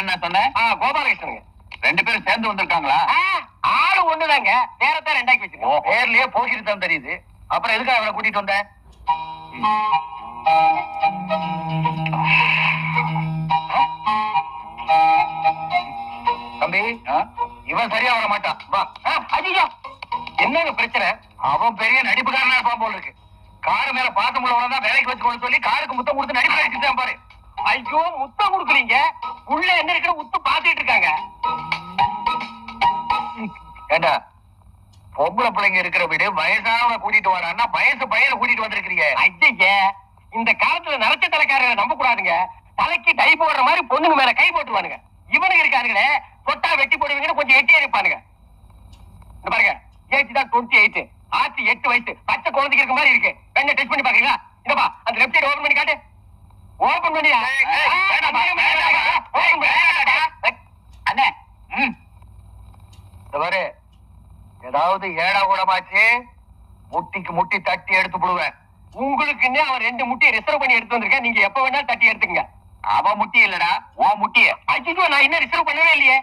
என்ன சொன்ன? கோபாலகிருஷ்ணனுங்க. 2 பேரும் சேர்ந்து வந்திருக்காங்களா? ஆளு ஒண்ணுதாங்க, பேரத்தான் ரெண்டாக்கி வச்சிருக்கோம். பேர்லயே போகிட்டு தான் தெரியுது. அப்புறம் எதுக்காக அவனை கூட்டிட்டு வந்த? தம்பி, இவன் சரியா வர மாட்டான். வா. ஐயோ, என்னங்க பிரச்சனை? அவன் பெரிய நடிப்புக்காரனா இருப்பான் போல இருக்கு. காரு மேல பாசம் உள்ளவனதான் வேலைக்கு வச்சுக்கணும்னு சொல்லி காருக்கு முத்தம் கொடுத்து நடிப்பு அடிச்சுட்டான் பாரு. ஐயோ, முத்தம் கொடுக்குறீங்க, உள்ள என்ன இருக்கிற உத்து பாத்துட்டு இருக்காங்க. ஏண்டா, பொம்பளை பிள்ளைங்க இருக்கிற வீடு வயசானவனை கூட்டிட்டு வரான்னா வயசு பையனை கூட்டிட்டு வந்திருக்கிறீங்க. ஐயே, இந்த காலத்துல நரச்ச தலைக்காரரை நம்ப கூடாதுங்க. தலைக்கு டை போடுற மாதிரி பொண்ணுங்க மேல கை போட்டுருவானுங்க. இவனுங்க இருக்கானுங்களே, தொட்டா வெட்டி போடுவீங்கன்னு கொஞ்சம் எட்டி இருப்பானுங்க. பாருங்க, ஏஜ் தான் 28, ஆச்சு 8 வயசு, பச்சை குழந்தைக்கு இருக்க மாதிரி இருக்கு. என்ன டெஸ்ட் பண்ணி பாக்குறீங்களா? இதப்பா, அந்த லெஃப்ட் சைடு ஓபன் பண்ணி காட்டு. ஓபன் பண்ணியா? அண்ணே, இந்த பாரு, ஏதாவது ஏடா கூடமாச்சு முட்டிக்கு முட்டி தட்டி எடுத்து போடுவேன். உங்களுக்குன்னே அவன் 2 முட்டியை ரிசர்வ் பண்ணி எடுத்து வந்திருக்கேன். நீங்க எப்ப வேணா தட்டி எடுத்துங்க. அவன் முட்டி இல்லடா, உன் முட்டிய. அஜிஜோ, நான் இன்னும் ரிசர்வ் பண்ணவே இல்லையே.